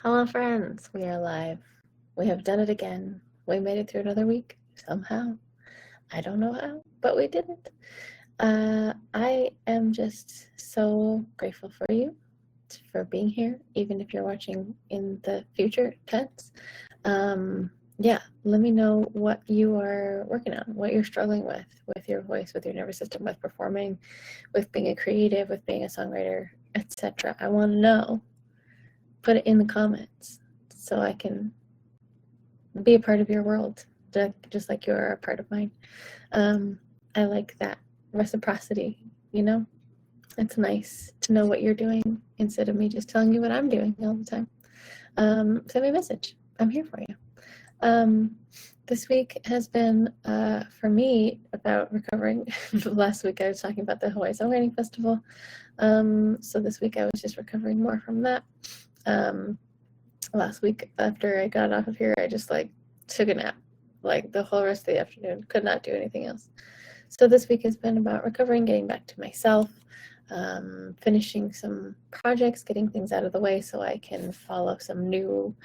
Hello, friends. We are live. We have done it again. We made it through another week somehow. I don't know how, but we did it. I am just so grateful for you for being here, even if you're watching in the future tense. Yeah, let me know what you are working on, what you're struggling with your voice, with your nervous system, with performing, with being a creative, with being a songwriter, etc. I want to know. Put it in the comments so I can be a part of your world, just like you're a part of mine. I like that reciprocity, you know? It's nice to know what you're doing instead of me just telling you what I'm doing all the time. Send me a message. I'm here for you. This week has been, for me, about recovering. Last week I was talking about the Hawaii Songwriting Festival. So this week I was just recovering more from that. Last week after I got off of here, I just took a nap, the whole rest of the afternoon, could not do anything else. So this week has been about recovering, getting back to myself, finishing some projects, getting things out of the way so I can follow some new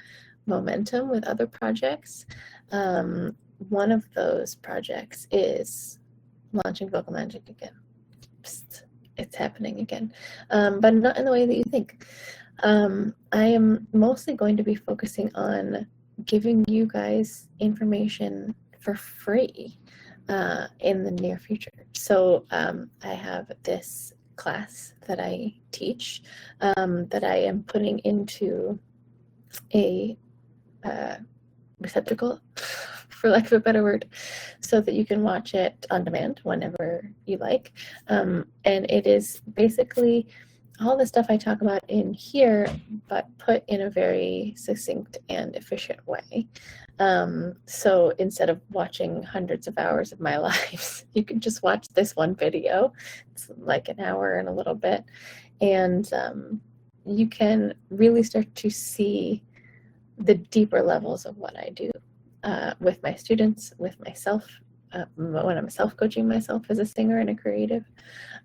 momentum with other projects. One of those projects is launching Vocal Magic again. Psst, it's happening again, but not in the way that you think. I am mostly going to be focusing on giving you guys information for free in the near future. So I have this class that I teach that I am putting into a receptacle, for lack of a better word, so that you can watch it on demand whenever you like. And it is basically all the stuff I talk about in here, but put in a very succinct and efficient way. So instead of watching hundreds of hours of my lives, you can just watch this one video. It's like an hour and a little bit. And you can really start to see the deeper levels of what I do with my students, with myself, when I'm self-coaching myself as a singer and a creative.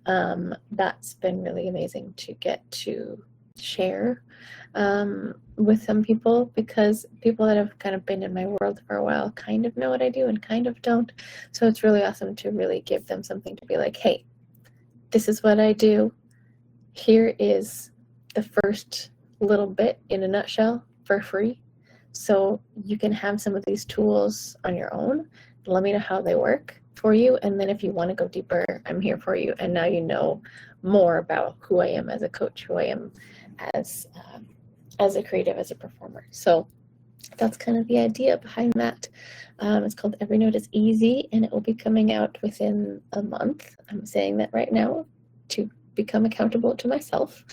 That's been really amazing to get to share with some people, because people that have kind of been in my world for a while kind of know what I do and kind of don't. So it's really awesome to really give them something to be like, hey, this is what I do. Here is the first little bit in a nutshell for free. So you can have some of these tools on your own. Let me know how they work for you. And then if you want to go deeper, I'm here for you. And now you know more about who I am as a coach, who I am as a creative, as a performer. So that's kind of the idea behind that. It's called Every Note is Easy, and it will be coming out within a month. I'm saying that right now to become accountable to myself.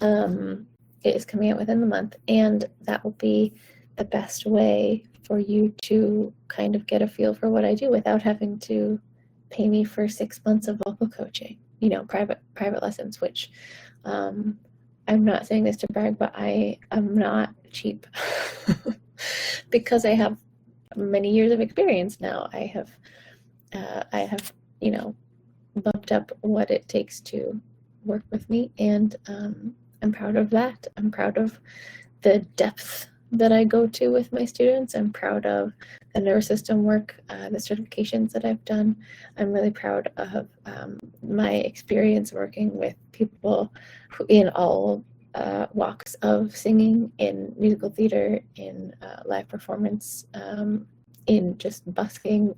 It is coming out within the month, and that will be the best way for you to kind of get a feel for what I do without having to pay me for 6 months of vocal coaching, private lessons, which I'm not saying this to brag, but I am not cheap because I have many years of experience now. I have bumped up what it takes to work with me, and I'm proud of that. I'm proud of the depth that I go to with my students. I'm proud of the nervous system work, the certifications that I've done. I'm really proud of my experience working with people in all walks of singing, in musical theater, in live performance, in just busking,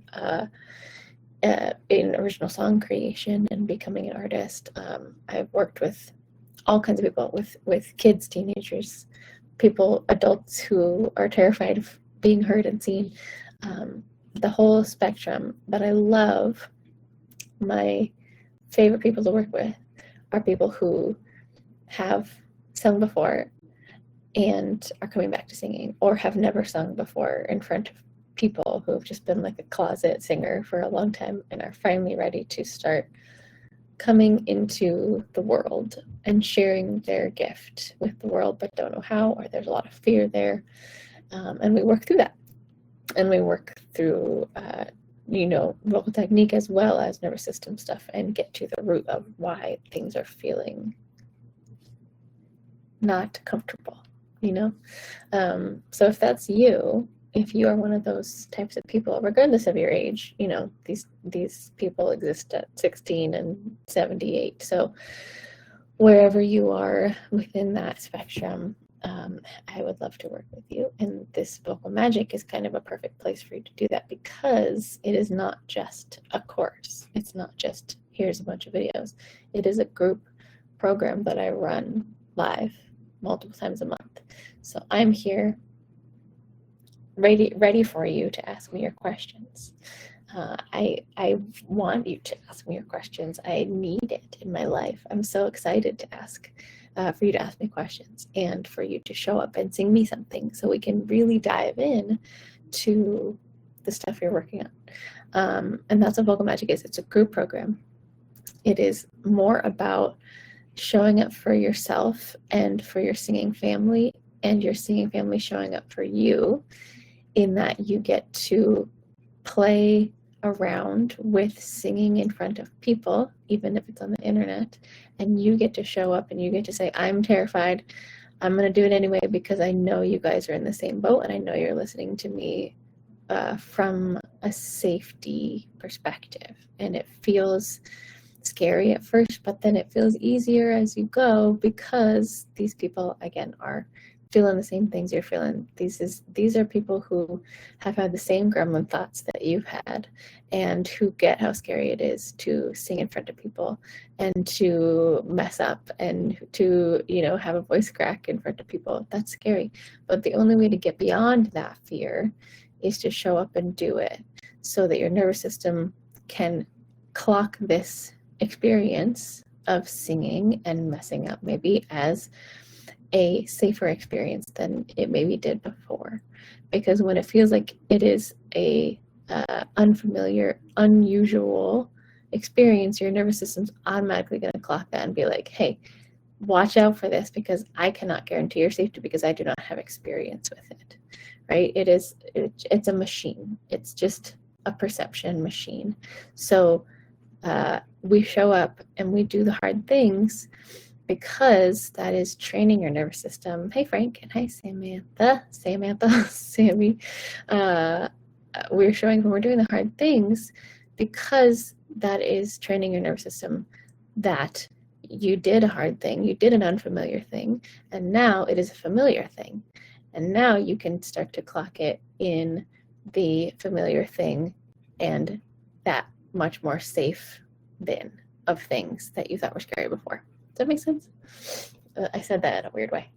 in original song creation and becoming an artist. I've worked with all kinds of people, with kids, teenagers, people, adults who are terrified of being heard and seen, the whole spectrum. But I love, my favorite people to work with are people who have sung before and are coming back to singing, or have never sung before in front of people who have just been like a closet singer for a long time and are finally ready to start coming into the world and sharing their gift with the world, but don't know how, or there's a lot of fear there. And we work through that. And we work through, vocal technique as well as nervous system stuff, and get to the root of why things are feeling not comfortable, So if that's you, if you are one of those types of people, regardless of your age, these people exist at 16 and 78. So wherever you are within that spectrum, I would love to work with you. And this vocal magic is kind of a perfect place for you to do that, because it is not just a course. It's not just here's a bunch of videos. It is a group program that I run live multiple times a month. So I'm here ready for you to ask me your questions. I want you to ask me your questions. I need it in my life. I'm so excited to for you to ask me questions and for you to show up and sing me something so we can really dive in to the stuff you're working on. And that's what Vocal Magic is. It's a group program. It is more about showing up for yourself and for your singing family, and your singing family showing up for you, in that you get to play around with singing in front of people, even if it's on the internet, and you get to show up and you get to say, I'm terrified, I'm going to do it anyway, because I know you guys are in the same boat, and I know you're listening to me from a safety perspective. And it feels scary at first, but then it feels easier as you go, because these people, again, are feeling the same things you're feeling. These are people who have had the same gremlin thoughts that you've had, and who get how scary it is to sing in front of people, and to mess up, and to have a voice crack in front of people. That's scary. But the only way to get beyond that fear is to show up and do it, so that your nervous system can clock this experience of singing and messing up maybe as a safer experience than it maybe did before. Because when it feels like it is a unfamiliar, unusual experience, your nervous system's automatically going to clock that and be like, hey, watch out for this, because I cannot guarantee your safety because I do not have experience with it, right? It's a machine. It's just a perception machine. So we show up and we do the hard things, because that is training your nervous system. Hey, Frank, and hi, Samantha, Sammy. We're showing when we're doing the hard things, because that is training your nervous system that you did a hard thing, you did an unfamiliar thing, and now it is a familiar thing. And now you can start to clock it in the familiar thing and that much more safe bin of things that you thought were scary before. Does that make sense? I said that in a weird way.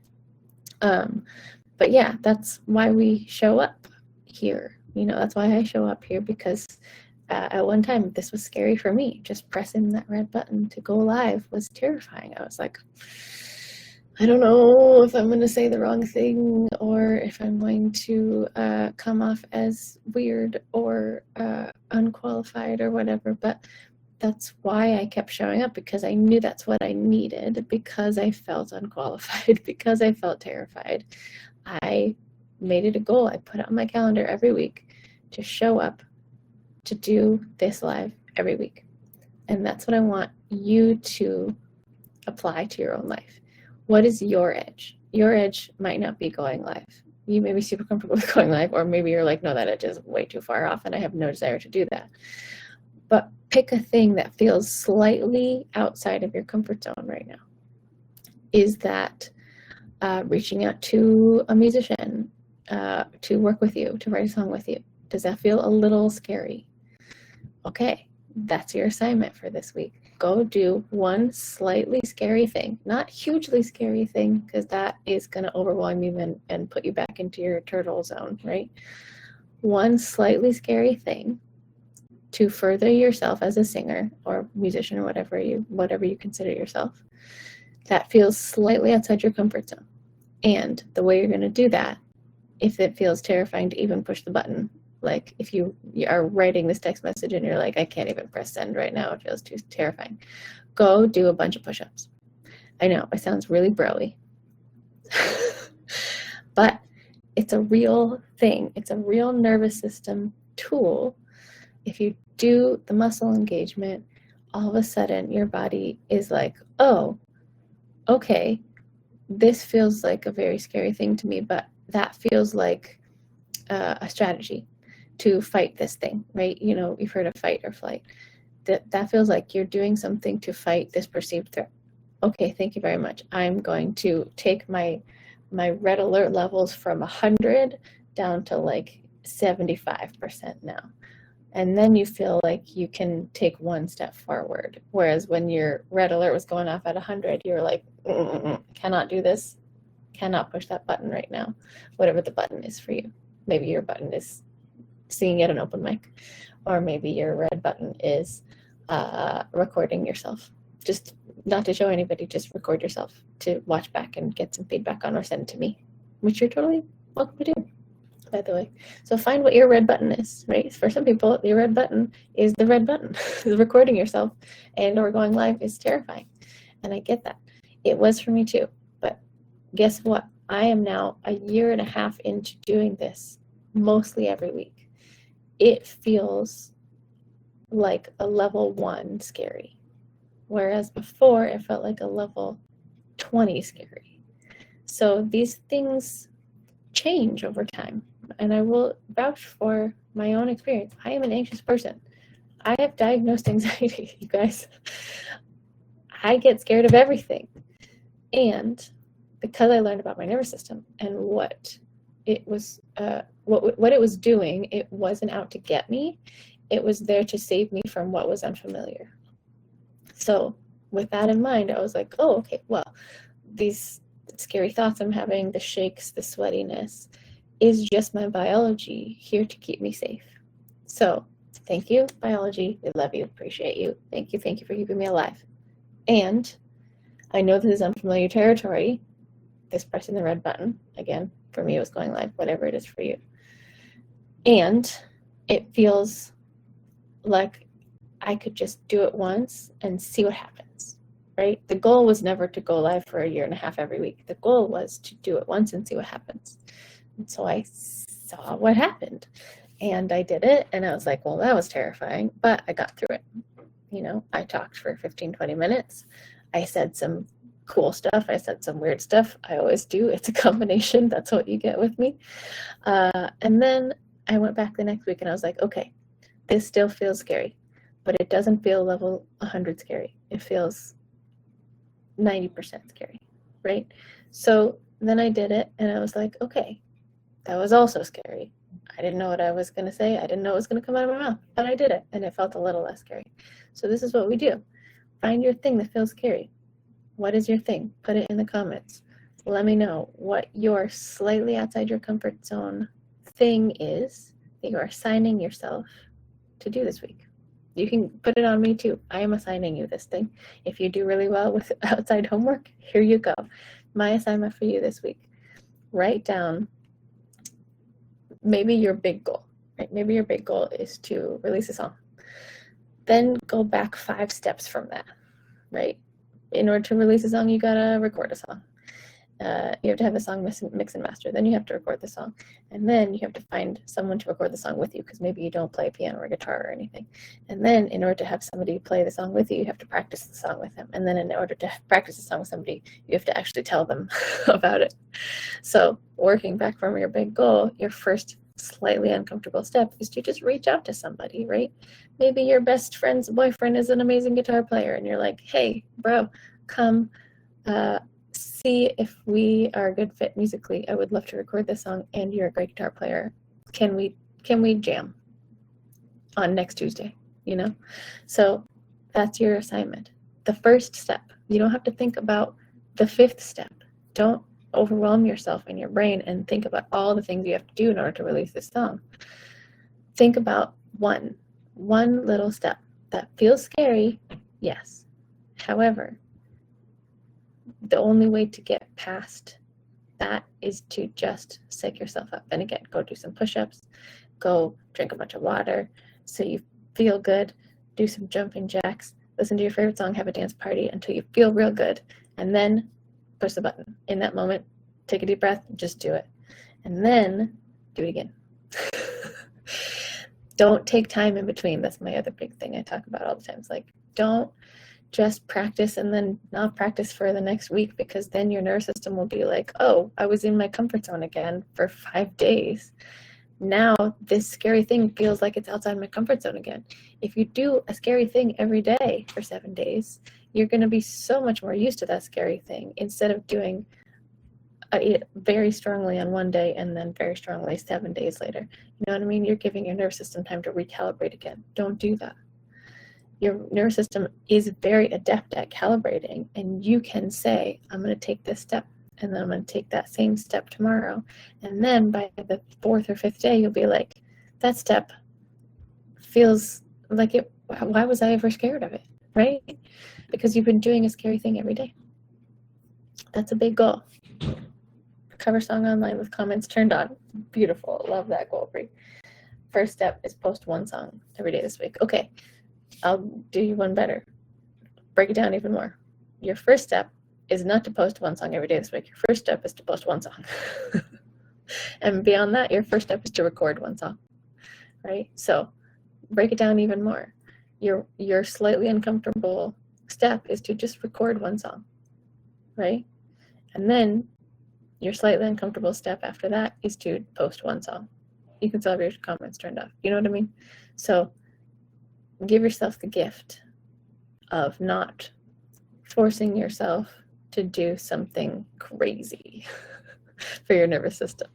But yeah, that's why we show up here. That's why I show up here, because at one time this was scary for me. Just pressing that red button to go live was terrifying. I was like, I don't know if I'm going to say the wrong thing, or if I'm going to come off as weird or unqualified or whatever. But that's why I kept showing up, because I knew that's what I needed, because I felt unqualified, because I felt terrified. I made it a goal. I put it on my calendar every week to show up, to do this live every week. And that's what I want you to apply to your own life. What is your edge? Your edge might not be going live. You may be super comfortable with going live, or maybe you're like, no, that edge is way too far off and I have no desire to do that. But pick a thing that feels slightly outside of your comfort zone right now. Is that reaching out to a musician to work with you, to write a song with you? Does that feel a little scary? Okay, that's your assignment for this week. Go do one slightly scary thing, not hugely scary thing, because that is going to overwhelm you and put you back into your turtle zone, right? One slightly scary thing to further yourself as a singer or musician, or whatever you consider yourself, that feels slightly outside your comfort zone. And the way you're going to do that, if it feels terrifying to even push the button, like if you are writing this text message and you're like, I can't even press send right now, it feels too terrifying, go do a bunch of push-ups. I know it sounds really bro-y, but it's a real thing. It's a real nervous system tool. If you do the muscle engagement, all of a sudden your body is like, oh, okay, this feels like a very scary thing to me, but that feels like a strategy to fight this thing, right? You know, you've heard of fight or flight. That feels like you're doing something to fight this perceived threat. Okay, thank you very much. I'm going to take my red alert levels from 100 down to like 75% now. And then you feel like you can take one step forward. Whereas when your red alert was going off at 100, you were like, cannot do this, cannot push that button right now, whatever the button is for you. Maybe your button is singing at an open mic, or maybe your red button is recording yourself. Just not to show anybody, just record yourself to watch back and get some feedback on, or send it to me, which you're totally welcome to do, by the way. So find what your red button is, right? For some people, your red button is the red button. Recording yourself and or going live is terrifying. And I get that. It was for me too. But guess what? I am now a year and a half into doing this mostly every week. It feels like a level 1 scary. Whereas before, it felt like a level 20 scary. So these things change over time. And I will vouch for my own experience. I am an anxious person. I have diagnosed anxiety, you guys. I get scared of everything. And because I learned about my nervous system and what it was, what it was doing, it wasn't out to get me. It was there to save me from what was unfamiliar. So with that in mind, I was like, oh, okay, well, these scary thoughts I'm having, the shakes, the sweatiness, is just my biology here to keep me safe. So thank you, biology. We love you, appreciate you. Thank you for keeping me alive. And I know this is unfamiliar territory. This pressing the red button, again, for me it was going live, whatever it is for you. And it feels like I could just do it once and see what happens, right? The goal was never to go live for a year and a half every week. The goal was to do it once and see what happens. And so I saw what happened, and I did it, and I was like, well, that was terrifying, but I got through it. You know, I talked for 15, 20 minutes. I said some cool stuff. I said some weird stuff. I always do. It's a combination. That's what you get with me. And then I went back the next week, and I was like, okay, this still feels scary, but it doesn't feel level 100 scary. It feels 90% scary, right? So then I did it, and I was like, okay, that was also scary. I didn't know what I was going to say. I didn't know what was going to come out of my mouth, but I did it, and it felt a little less scary. So this is what we do. Find your thing that feels scary. What is your thing? Put it in the comments. Let me know what your slightly outside your comfort zone thing is that you are assigning yourself to do this week. You can put it on me too. I am assigning you this thing. If you do really well with outside homework, here you go. My assignment for you this week. Write down maybe your big goal, right? Maybe your big goal is to release a song. Then go back 5 steps from that, right? In order to release a song, you gotta record a song. You have to have the song mix and master. Then you have to record the song. And then you have to find someone to record the song with you, because maybe you don't play piano or guitar or anything. And then in order to have somebody play the song with you, you have to practice the song with them. And then in order to practice the song with somebody, you have to actually tell them about it. So working back from your big goal, your first slightly uncomfortable step is to just reach out to somebody, right? Maybe your best friend's boyfriend is an amazing guitar player, and you're like, hey, bro, come see if we are a good fit musically. I would love to record this song, and you're a great guitar player. Can we jam on next Tuesday? You know? So that's your assignment. The first step. You don't have to think about the 5th step. Don't overwhelm yourself in your brain and think about all the things you have to do in order to release this song. Think about one little step that feels scary, yes. However, the only way to get past that is to just psych yourself up. And again, go do some push-ups, go drink a bunch of water so you feel good, do some jumping jacks, listen to your favorite song, have a dance party until you feel real good, and then push the button. In that moment, take a deep breath, just do it. And then do it again. Don't take time in between. That's my other big thing I talk about all the time. It's like, don't just practice and then not practice for the next week, because then your nervous system will be like, oh, I was in my comfort zone again for 5 days. Now this scary thing feels like it's outside my comfort zone again. If you do a scary thing every day for 7 days, you're going to be so much more used to that scary thing, instead of doing it very strongly on one day and then very strongly 7 days later. You know what I mean? You're giving your nervous system time to recalibrate again. Don't do that. Your nervous system is very adept at calibrating, and you can say, I'm going to take this step, and then I'm going to take that same step tomorrow. And then by the 4th or 5th day, you'll be like, that step feels like it. Why was I ever scared of it? Right? Because you've been doing a scary thing every day. That's a big goal. Cover song online with comments turned on. Beautiful. Love that goal, Brie. First step is post 1 song every day this week. Okay, I'll do you one better. Break it down even more. Your first step is not to post 1 song every day this week. Your first step is to post 1 song. And beyond that, your first step is to record 1 song. Right? So break it down even more. Your slightly uncomfortable step is to just record 1 song. Right? And then your slightly uncomfortable step after that is to post 1 song. You can still have your comments turned off. You know what I mean? So give yourself the gift of not forcing yourself to do something crazy for your nervous system.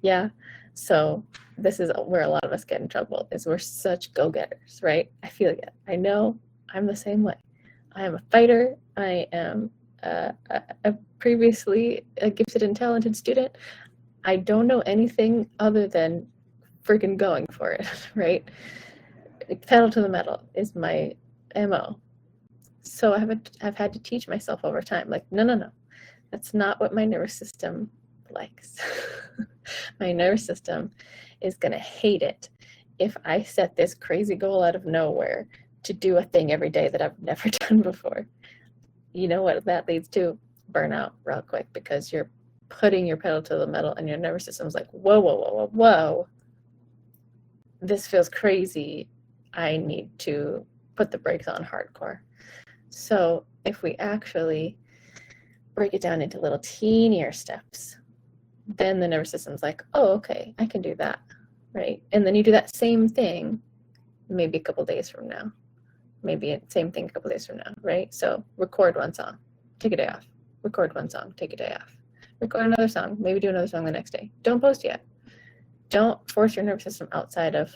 Yeah. So this is where a lot of us get in trouble, is we're such go-getters, right? I feel it. I know I'm the same way. I am a fighter. I am a previously a gifted and talented student. I don't know anything other than freaking going for it, right? Pedal to the metal is my MO. So I've had to teach myself over time, like, no. That's not what my nervous system likes. My nervous system is going to hate it if I set this crazy goal out of nowhere to do a thing every day that I've never done before. You know what that leads to? Burnout real quick, because you're putting your pedal to the metal and your nervous system's like, whoa. This feels crazy. I need to put the brakes on hardcore. So if we actually break it down into little teenier steps, then the nervous system's like, oh, okay, I can do that, right? And then you do that same thing maybe a couple days from now. Maybe same thing a couple days from now, right? So record 1 song, take a day off. Record 1 song, take a day off. Record another song, maybe do another song the next day. Don't post yet. Don't force your nervous system outside of,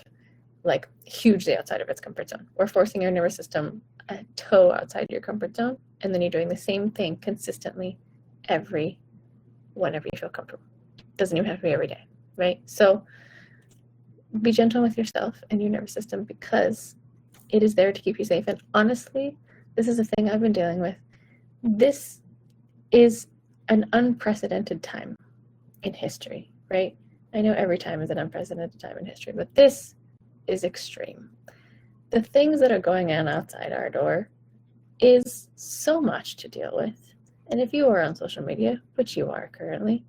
like, hugely outside of its comfort zone. We're forcing your nervous system a toe outside your comfort zone, and then you're doing the same thing consistently whenever you feel comfortable. Doesn't even have to be every day, right? So be gentle with yourself and your nervous system, because it is there to keep you safe. And honestly, this is a thing I've been dealing with. This is an unprecedented time in history, right? I know every time is an unprecedented time in history, but this is extreme. The things that are going on outside our door is so much to deal with. And if you are on social media, which you are currently,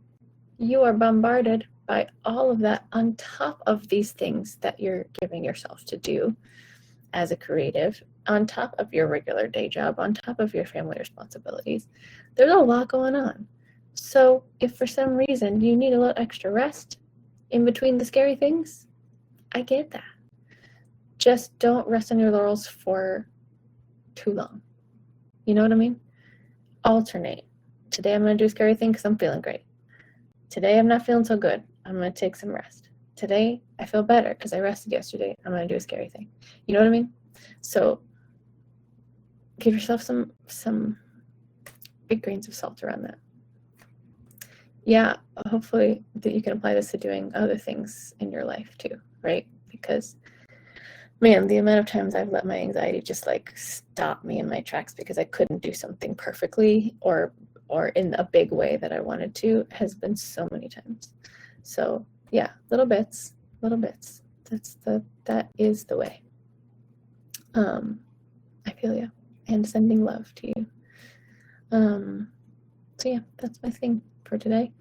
you are bombarded by all of that on top of these things that you're giving yourself to do as a creative, on top of your regular day job, on top of your family responsibilities. There's a lot going on. So if for some reason you need a little extra rest in between the scary things, I get that. Just don't rest on your laurels for too long. You know what I mean? Alternate. Today I'm going to do a scary thing because I'm feeling great. Today I'm not feeling so good. I'm going to take some rest. Today I feel better because I rested yesterday. I'm going to do a scary thing. You know what I mean? So give yourself some big grains of salt around that. Yeah, hopefully that you can apply this to doing other things in your life too, right? Because, man, the amount of times I've let my anxiety just like stop me in my tracks because I couldn't do something perfectly or in a big way that I wanted to has been so many times. So yeah, little bits. That is the way. I feel you, and sending love to you. So yeah, that's my thing for today.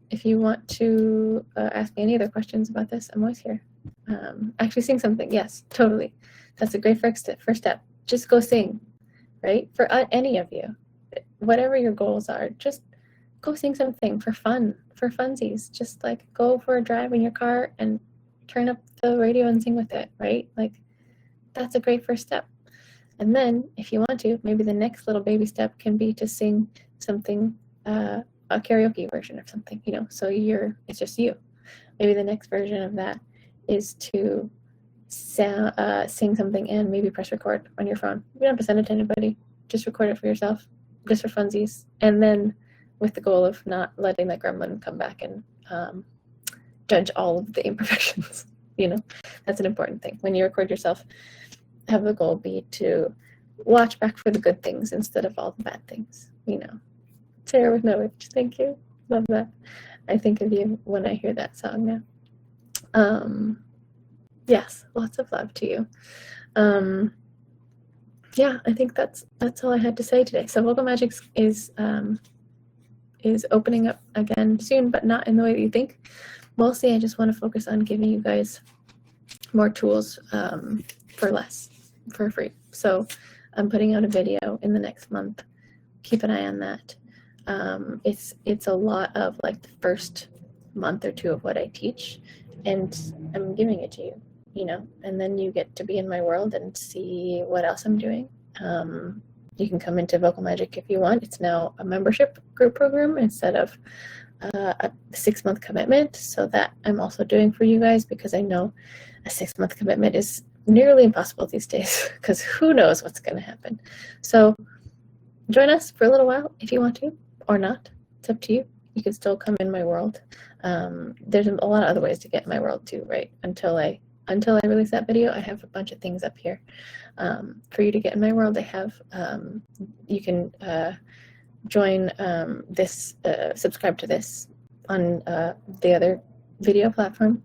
If you want to ask me any other questions about this, I'm always here. Actually seeing something, yes, totally. That's a great first step. just go sing, right? For any of you, whatever your goals are, just go sing something for fun, for funsies. Just like go for a drive in your car and turn up the radio and sing with it, right? Like that's a great first step. And then if you want to, maybe the next little baby step can be to sing something, a karaoke version of something, you know, so it's just you. Maybe the next version of that is to sing something and maybe press record on your phone. You don't have to send it to anybody. Just record it for yourself, just for funsies. And then with the goal of not letting that gremlin come back and judge all of the imperfections. You know, that's an important thing. When you record yourself, have the goal be to watch back for the good things instead of all the bad things, you know. Sarah with no itch, thank you. Love that. I think of you when I hear that song now. Yes, lots of love to you. Yeah, I think that's all I had to say today. So Vocal Magic is opening up again soon, but not in the way that you think. Mostly I just want to focus on giving you guys more tools for less, for free. So I'm putting out a video in the next month. Keep an eye on that. It's a lot of like the first month or two of what I teach, and I'm giving it to you, you know, and then you get to be in my world and see what else I'm doing. You can come into Vocal Magic if you want. It's now a membership group program instead of a 6-month commitment, so that I'm also doing for you guys, because I know a 6-month commitment is nearly impossible these days because who knows what's going to happen. So join us for a little while if you want to, or not. It's up to you. You can still come in my world. There's a lot of other ways to get in my world too, right? Until I release that video, I have a bunch of things up here for you to get in my world. I have you can join this, subscribe to this on the other video platform,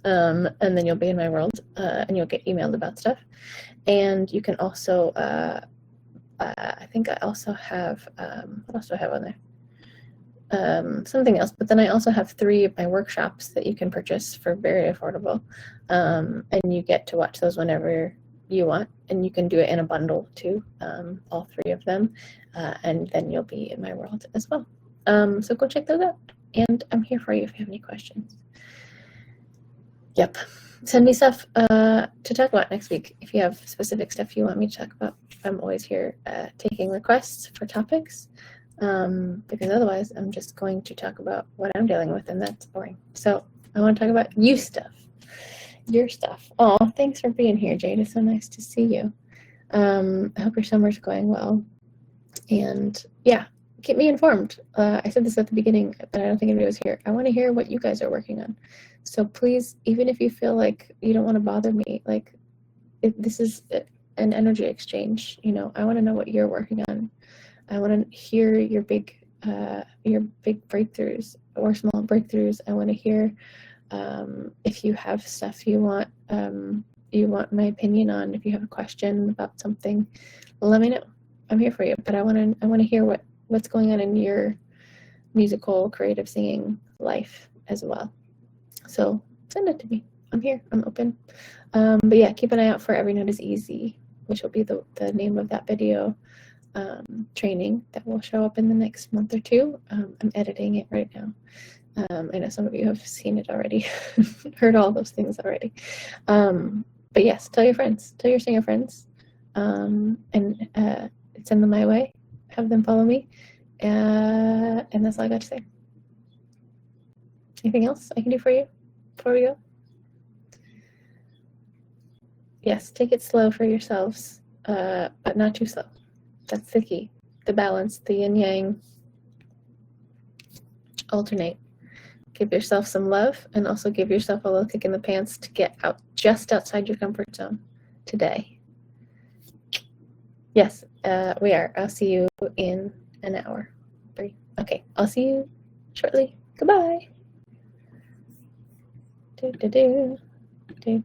and then you'll be in my world, and you'll get emailed about stuff. And you can also, I think I also have, what else do I have on there? Something else, but then I also have 3 of my workshops that you can purchase for very affordable, and you get to watch those whenever you want, and you can do it in a bundle too, all 3 of them, and then you'll be in my world as well. So go check those out, and I'm here for you if you have any questions. Yep, send me stuff to talk about next week. If you have specific stuff you want me to talk about, I'm always here taking requests for topics, because otherwise I'm just going to talk about what I'm dealing with, and that's boring. So I want to talk about you stuff, your stuff. Oh, thanks for being here, Jade. It's so nice to see you. I hope your summer's going well, and yeah, keep me informed. I said this at the beginning, but I don't think anybody was here. I want to hear what you guys are working on. So please, even if you feel like you don't want to bother me, like this is an energy exchange. You know, I want to know what you're working on. I want to hear your big breakthroughs or small breakthroughs. I want to hear if you have stuff you want my opinion on. If you have a question about something, let me know. I'm here for you. But I want to hear what's going on in your musical, creative singing life as well. So send it to me. I'm here. I'm open. But yeah, keep an eye out for Every Note is Easy, which will be the name of that video training that will show up in the next month or 2. I'm editing it right now. I know some of you have seen it already, heard all those things already. But yes, tell your friends, tell your singer friends, and send them my way. Have them follow me, and that's all I got to say. Anything else I can do for you before we go? Yes, take it slow for yourselves, but not too slow. That's the key. The balance, the yin yang. Alternate. Give yourself some love, and also give yourself a little kick in the pants to get out just outside your comfort zone today. Yes, we are. I'll see you in an hour. 3. Okay, I'll see you shortly. Goodbye. Do, do, do. Do.